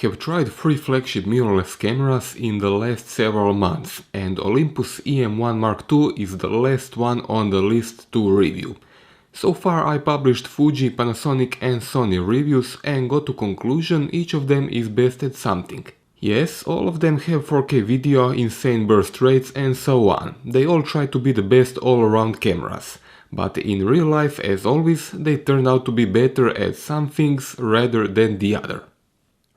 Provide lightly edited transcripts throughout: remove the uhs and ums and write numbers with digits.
have tried 3 flagship mirrorless cameras in the last several months, and Olympus E-M1 Mark II is the last one on the list to review. So far I published Fuji, Panasonic and Sony reviews and got to conclusion each of them is best at something. Yes, all of them have 4K video, insane burst rates and so on. They all try to be the best all-around cameras. But in real life, as always, they turn out to be better at some things rather than the other.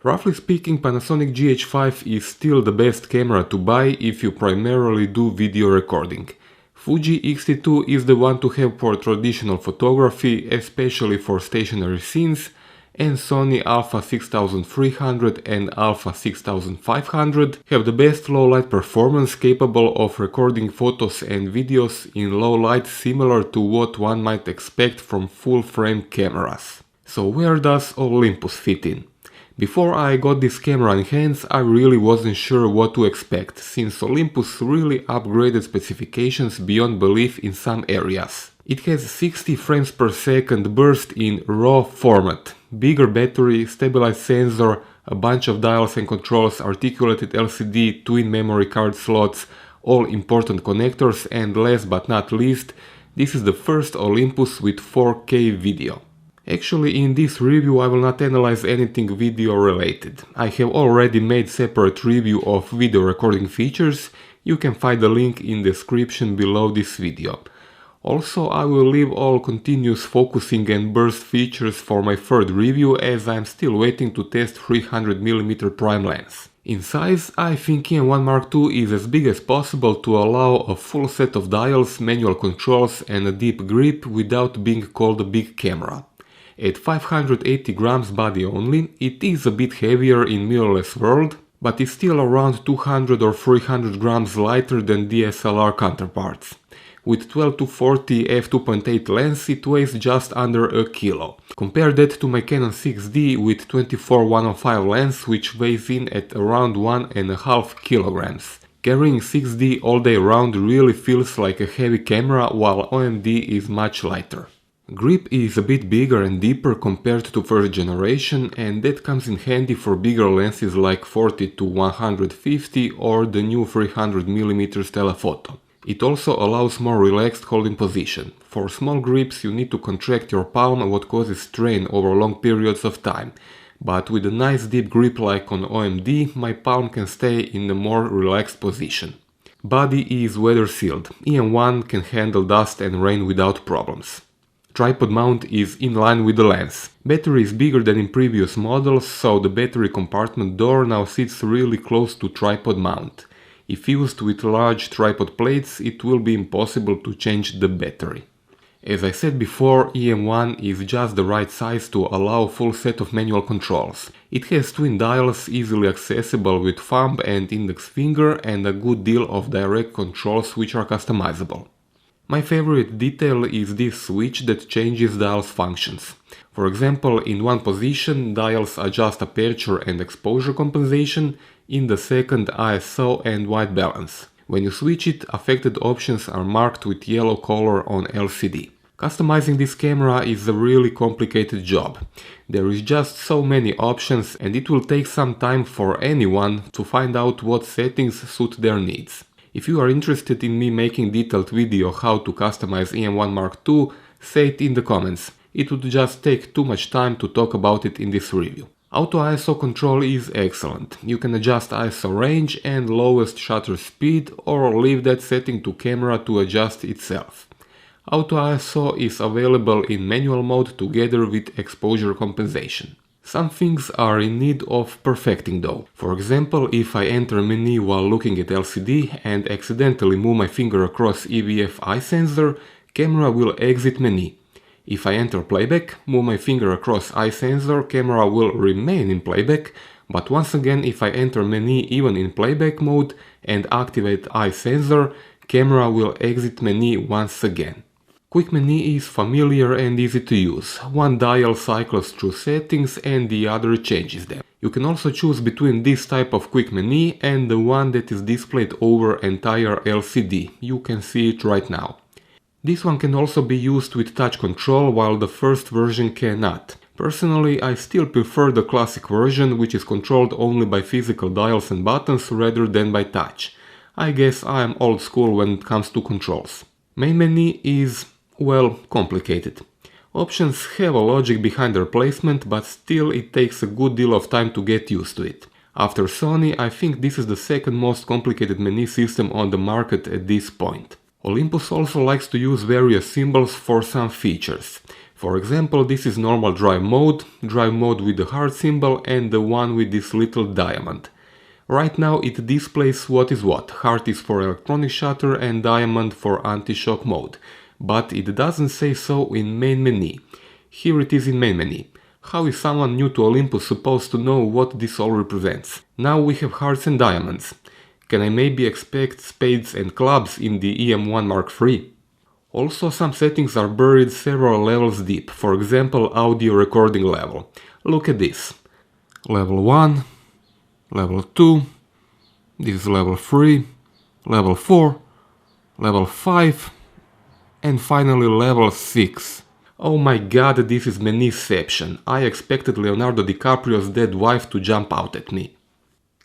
Roughly speaking, Panasonic GH5 is still the best camera to buy if you primarily do video recording. Fuji X-T2 is the one to have for traditional photography, especially for stationary scenes, and Sony Alpha 6300 and Alpha 6500 have the best low light performance capable of recording photos and videos in low light similar to what one might expect from full-frame cameras. So where does Olympus fit in? Before I got this camera in hands, I really wasn't sure what to expect, since Olympus really upgraded specifications beyond belief in some areas. It has 60 frames per second burst in RAW format, bigger battery, stabilized sensor, a bunch of dials and controls, articulated LCD, twin memory card slots, all important connectors, and last but not least, this is the first Olympus with 4K video. Actually, in this review I will not analyze anything video related. I have already made separate review of video recording features, you can find the link in the description below this video. Also, I will leave all continuous focusing and burst features for my third review, as I am still waiting to test 300mm prime lens. In size, I think E-M1 Mark II is as big as possible to allow a full set of dials, manual controls and a deep grip without being called a big camera. At 580 grams body only, it is a bit heavier in mirrorless world, but is still around 200 or 300 grams lighter than DSLR counterparts. With 12 to 40 f2.8 lens, it weighs just under a kilo. Compare that to my Canon 6D with 24-105 lens, which weighs in at around 1.5 kilograms. Carrying 6D all day round really feels like a heavy camera, while OMD is much lighter. Grip is a bit bigger and deeper compared to first generation, and that comes in handy for bigger lenses like 40 to 150 or the new 300mm telephoto. It also allows more relaxed holding position. For small grips you need to contract your palm, what causes strain over long periods of time. But with a nice deep grip like on OMD, my palm can stay in a more relaxed position. Body is weather sealed. E-M1 can handle dust and rain without problems. Tripod mount is in line with the lens. Battery is bigger than in previous models, so the battery compartment door now sits really close to tripod mount. If used with large tripod plates, it will be impossible to change the battery. As I said before, E-M1 is just the right size to allow full set of manual controls. It has twin dials easily accessible with thumb and index finger and a good deal of direct controls which are customizable. My favorite detail is this switch that changes dials functions. For example, in one position dials adjust aperture and exposure compensation, in the second ISO and white balance. When you switch it, affected options are marked with yellow color on LCD. Customizing this camera is a really complicated job. There is just so many options and it will take some time for anyone to find out what settings suit their needs. If you are interested in me making detailed video how to customize E-M1 Mark II, say it in the comments. It would just take too much time to talk about it in this review. Auto ISO control is excellent. You can adjust ISO range and lowest shutter speed or leave that setting to camera to adjust itself. Auto ISO is available in manual mode together with exposure compensation. Some things are in need of perfecting though. For example, if I enter menu while looking at LCD and accidentally move my finger across EVF eye sensor, camera will exit menu. If I enter playback, move my finger across eye sensor, camera will remain in playback, but once again if I enter menu even in playback mode and activate eye sensor, camera will exit menu once again. Quick menu is familiar and easy to use. One dial cycles through settings and the other changes them. You can also choose between this type of quick menu and the one that is displayed over entire LCD. You can see it right now. This one can also be used with touch control while the first version cannot. Personally, I still prefer the classic version, which is controlled only by physical dials and buttons rather than by touch. I guess I am old school when it comes to controls. Main menu is, well, complicated. Options have a logic behind their placement, but still it takes a good deal of time to get used to it. After Sony, I think this is the second most complicated menu system on the market at this point. Olympus also likes to use various symbols for some features. For example, this is normal drive mode with the heart symbol and the one with this little diamond. Right now it displays what is what. Heart is for electronic shutter and diamond for anti-shock mode. But it doesn't say so in main menu. Here it is in main menu. How is someone new to Olympus supposed to know what this all represents? Now we have hearts and diamonds. Can I maybe expect spades and clubs in the EM1 Mark III? Also, some settings are buried several levels deep, for example audio recording level. Look at this. Level 1, level 2, this is level 3, level 4, level 5, and finally level 6. Oh my god, this is menuception. I expected Leonardo DiCaprio's dead wife to jump out at me.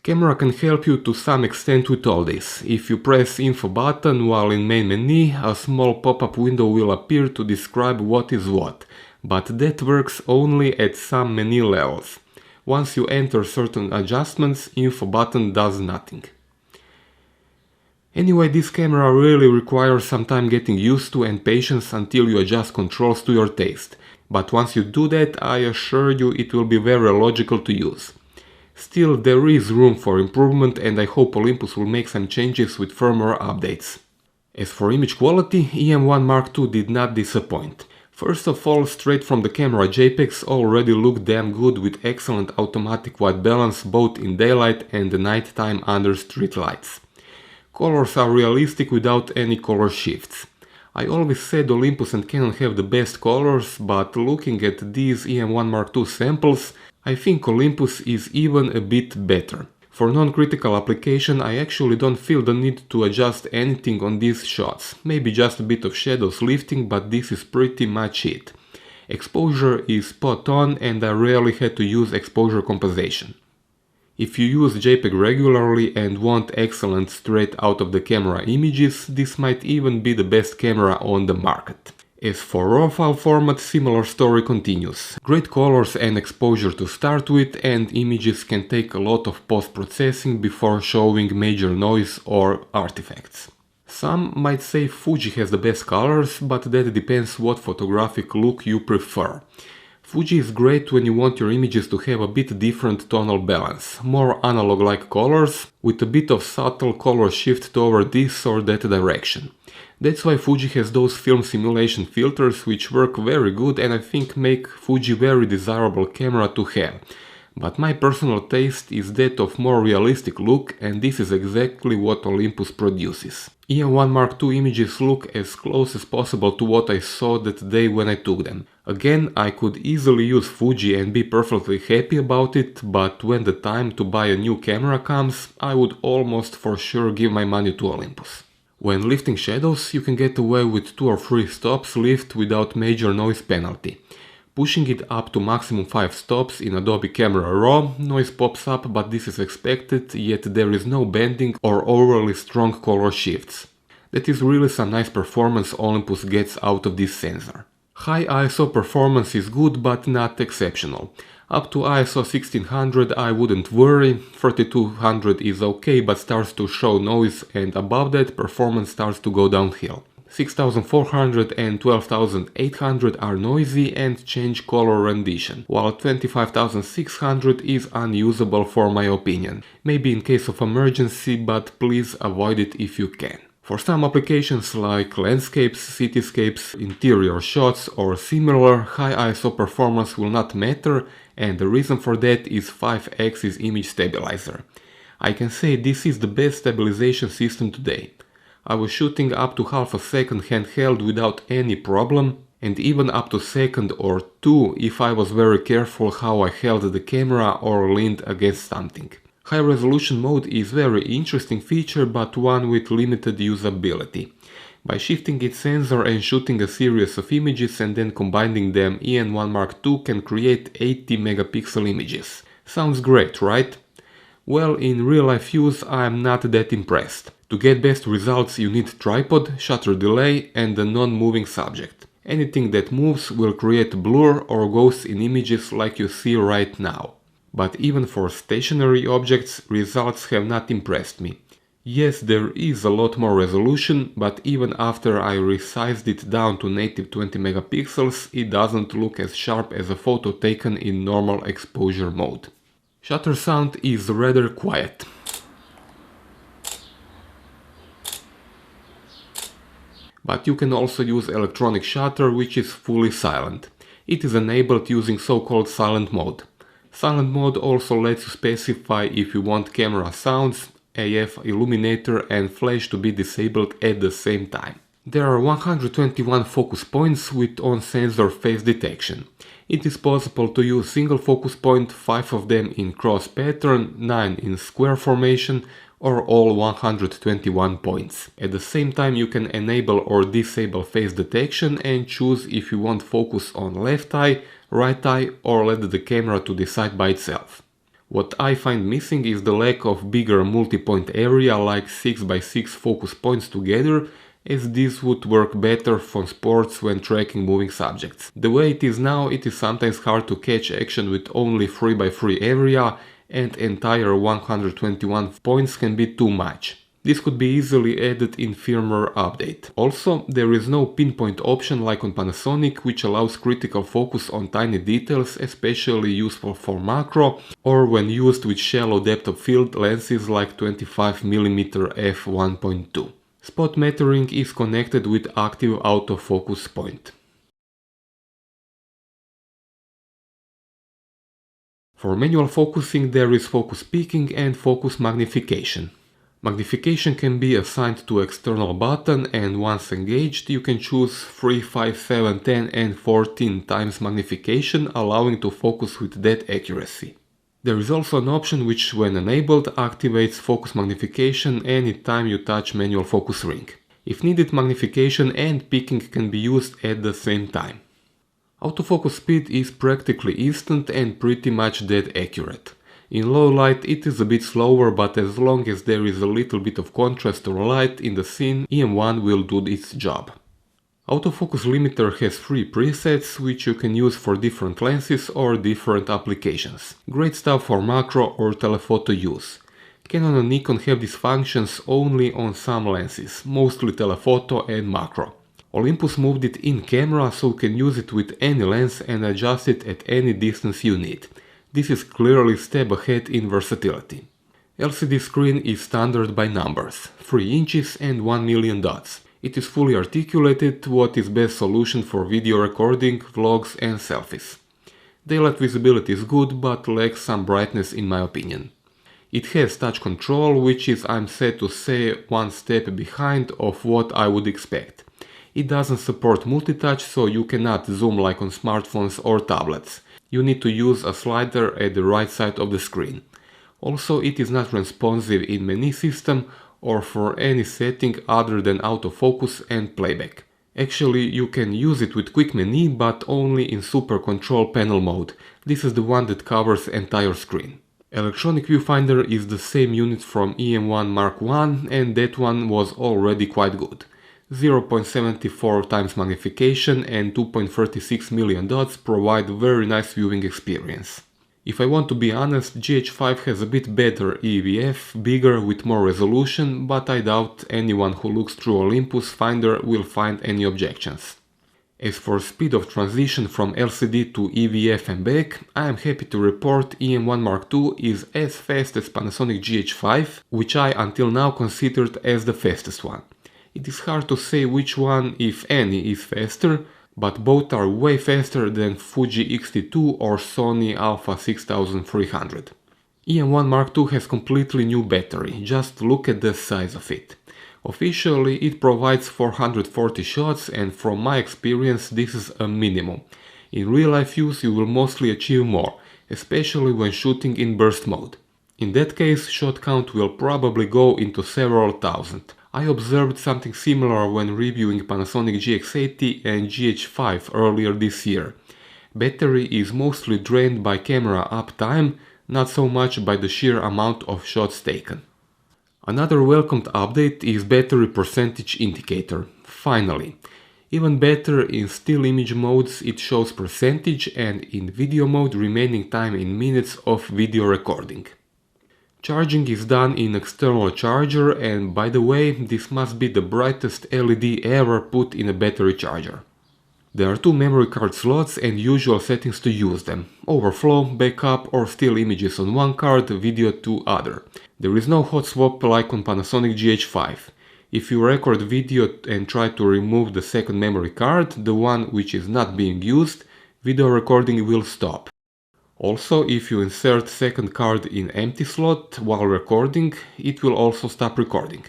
Camera can help you to some extent with all this. If you press info button while in main menu, a small pop-up window will appear to describe what is what, but that works only at some menu levels. Once you enter certain adjustments, info button does nothing. Anyway, this camera really requires some time getting used to and patience until you adjust controls to your taste. But once you do that, I assure you it will be very logical to use. Still, there is room for improvement and I hope Olympus will make some changes with firmware updates. As for image quality, EM1 Mark II did not disappoint. First of all, straight from the camera JPEGs already look damn good with excellent automatic white balance both in daylight and nighttime under street lights. Colors are realistic without any color shifts. I always said Olympus and Canon have the best colors, but looking at these EM1 Mark II samples, I think Olympus is even a bit better. For non-critical application, I actually don't feel the need to adjust anything on these shots. Maybe just a bit of shadows lifting, but this is pretty much it. Exposure is spot on and I rarely had to use exposure compensation. If you use JPEG regularly and want excellent straight out of the camera images, this might even be the best camera on the market. As for RAW file format, similar story continues. Great colors and exposure to start with, and images can take a lot of post-processing before showing major noise or artifacts. Some might say Fuji has the best colors, but that depends what photographic look you prefer. Fuji is great when you want your images to have a bit different tonal balance, more analog-like colors, with a bit of subtle color shift toward this or that direction. That's why Fuji has those film simulation filters which work very good and I think make Fuji very desirable camera to have. But my personal taste is that of more realistic look and this is exactly what Olympus produces. EM1 Mark II images look as close as possible to what I saw that day when I took them. Again, I could easily use Fuji and be perfectly happy about it, but when the time to buy a new camera comes, I would almost for sure give my money to Olympus. When lifting shadows, you can get away with 2 or 3 stops lift without major noise penalty. Pushing it up to maximum 5 stops in Adobe Camera Raw, noise pops up, but this is expected, yet there is no bending or overly strong color shifts. That is really some nice performance Olympus gets out of this sensor. High ISO performance is good but not exceptional. Up to ISO 1600 I wouldn't worry, 3200 is okay but starts to show noise, and above that performance starts to go downhill. 6400 and 12800 are noisy and change color rendition, while 25600 is unusable for my opinion. Maybe in case of emergency, but please avoid it if you can. For some applications like landscapes, cityscapes, interior shots or similar, high ISO performance will not matter, and the reason for that is 5-axis image stabilizer. I can say this is the best stabilization system today. I was shooting up to half a second handheld without any problem, and even up to second or 2 if I was very careful how I held the camera or leaned against something. High resolution mode is very interesting feature, but one with limited usability. By shifting its sensor and shooting a series of images and then combining them, EN1 Mark II can create 80 megapixel images. Sounds great, right? Well, in real life use I am not that impressed. To get best results you need tripod, shutter delay and a non-moving subject. Anything that moves will create blur or ghosts in images like you see right now. But even for stationary objects, results have not impressed me. Yes, there is a lot more resolution, but even after I resized it down to native 20 megapixels, it doesn't look as sharp as a photo taken in normal exposure mode. Shutter sound is rather quiet. But you can also use electronic shutter, which is fully silent. It is enabled using so-called silent mode. Silent mode also lets you specify if you want camera sounds, AF illuminator and flash to be disabled at the same time. There are 121 focus points with on-sensor face detection. It is possible to use single focus point, 5 of them in cross pattern, 9 in square formation, or all 121 points. At the same time you can enable or disable face detection and choose if you want focus on left eye, right eye or let the camera to decide by itself. What I find missing is the lack of bigger multi-point area like 6x6 focus points together, as this would work better for sports when tracking moving subjects. The way it is now, it is sometimes hard to catch action with only 3x3 area, and entire 121 points can be too much. This could be easily added in firmware update. Also, there is no pinpoint option like on Panasonic, which allows critical focus on tiny details, especially useful for macro or when used with shallow depth of field lenses like 25mm f1.2. Spot metering is connected with active autofocus point. For manual focusing there is focus peaking and focus magnification. Magnification can be assigned to external button and once engaged you can choose 3, 5, 7, 10 and 14 times magnification, allowing to focus with that accuracy. There is also an option which when enabled activates focus magnification anytime you touch manual focus ring. If needed, magnification and peaking can be used at the same time. Autofocus speed is practically instant and pretty much dead accurate. In low light it is a bit slower, but as long as there is a little bit of contrast or light in the scene, EM1 will do its job. Autofocus limiter has 3 presets which you can use for different lenses or different applications. Great stuff for macro or telephoto use. Canon and Nikon have these functions only on some lenses, mostly telephoto and macro. Olympus moved it in camera so you can use it with any lens and adjust it at any distance you need. This is clearly a step ahead in versatility. LCD screen is standard by numbers, 3 inches and 1 million dots. It is fully articulated what is best solution for video recording, vlogs and selfies. Daylight visibility is good but lacks some brightness in my opinion. It has touch control, which is, I'm sad to say, one step behind of what I would expect. It doesn't support multitouch, so you cannot zoom like on smartphones or tablets. You need to use a slider at the right side of the screen. Also, it is not responsive in menu system or for any setting other than autofocus and playback. Actually, you can use it with quick menu, but only in super control panel mode. This is the one that covers entire screen. Electronic viewfinder is the same unit from EM1 Mark I, and that one was already quite good. 0.74 times magnification and 2.36 million dots provide very nice viewing experience. If I want to be honest, GH5 has a bit better EVF, bigger with more resolution, but I doubt anyone who looks through Olympus Finder will find any objections. As for speed of transition from LCD to EVF and back, I am happy to report EM1 Mark II is as fast as Panasonic GH5, which I until now considered as the fastest one. It is hard to say which one, if any, is faster, but both are way faster than Fuji X-T2 or Sony Alpha 6300. EM1 Mark II has completely new battery, just look at the size of it. Officially it provides 440 shots and from my experience this is a minimum. In real life use you will mostly achieve more, especially when shooting in burst mode. In that case shot count will probably go into several thousand. I observed something similar when reviewing Panasonic GX80 and GH5 earlier this year. Battery is mostly drained by camera uptime, not so much by the sheer amount of shots taken. Another welcomed update is battery percentage indicator. Finally! Even better, in still image modes it shows percentage, and in video mode remaining time in minutes of video recording. Charging is done in external charger, and by the way, this must be the brightest LED ever put in a battery charger. There are two memory card slots and usual settings to use them: overflow, backup or still images on one card, video to other. There is no hot swap like on Panasonic GH5. If you record video and try to remove the second memory card, the one which is not being used, video recording will stop. Also, if you insert second card in empty slot while recording, it will also stop recording.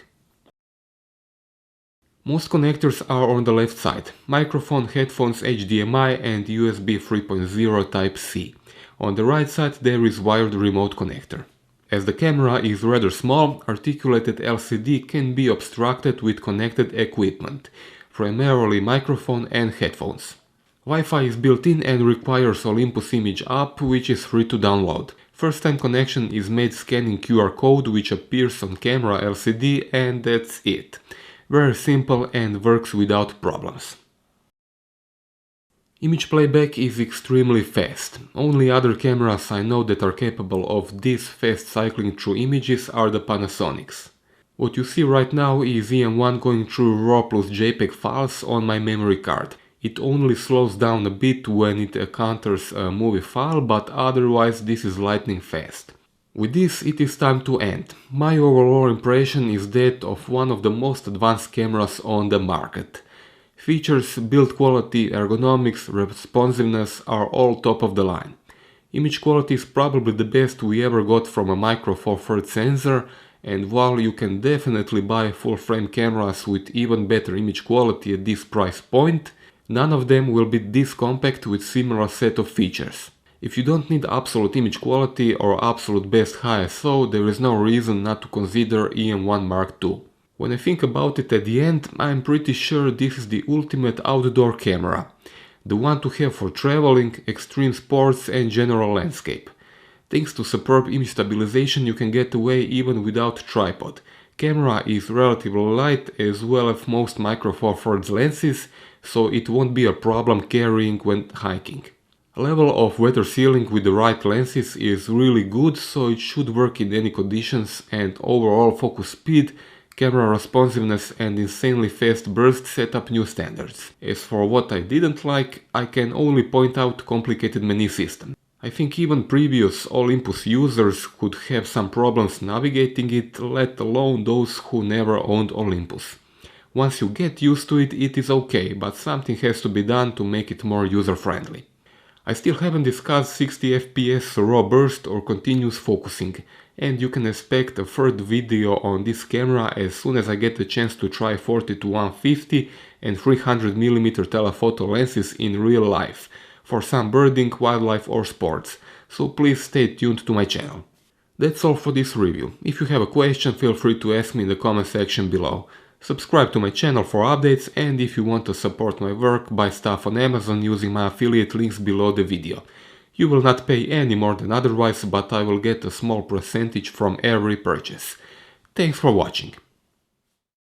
Most connectors are on the left side: microphone, headphones, HDMI and USB 3.0 Type-C. On the right side there is wired remote connector. As the camera is rather small, articulated LCD can be obstructed with connected equipment, primarily microphone and headphones. Wi-Fi is built in and requires Olympus Image app, which is free to download. First time connection is made scanning QR code which appears on camera LCD, and that's it. Very simple and works without problems. Image playback is extremely fast. Only other cameras I know that are capable of this fast cycling through images are the Panasonics. What you see right now is EM1 going through RAW plus JPEG files on my memory card. It only slows down a bit when it encounters a movie file, but otherwise this is lightning fast. With this it is time to end. My overall impression is that of one of the most advanced cameras on the market. Features, build quality, ergonomics, responsiveness are all top of the line. Image quality is probably the best we ever got from a micro four thirds sensor, and while you can definitely buy full frame cameras with even better image quality at this price point, none of them will be this compact with similar set of features. If you don't need absolute image quality or absolute best ISO, there is no reason not to consider EM1 Mark II. When I think about it at the end, I'm pretty sure this is the ultimate outdoor camera. The one to have for traveling, extreme sports and general landscape. Thanks to superb image stabilization you can get away even without tripod. Camera is relatively light as well as most micro four thirds lenses, so it won't be a problem carrying when hiking. Level of weather sealing with the right lenses is really good, so it should work in any conditions, and overall focus speed, camera responsiveness and insanely fast burst set up new standards. As for what I didn't like, I can only point out complicated menu system. I think even previous Olympus users could have some problems navigating it, let alone those who never owned Olympus. Once you get used to it, it is okay, but something has to be done to make it more user-friendly. I still haven't discussed 60 FPS raw burst or continuous focusing, and you can expect a third video on this camera as soon as I get the chance to try 40-150 and 300mm telephoto lenses in real life, for some birding, wildlife or sports, so please stay tuned to my channel. That's all for this review. If you have a question, feel free to ask me in the comment section below. Subscribe to my channel for updates, and if you want to support my work, buy stuff on Amazon using my affiliate links below the video. You will not pay any more than otherwise, but I will get a small percentage from every purchase. Thanks for watching.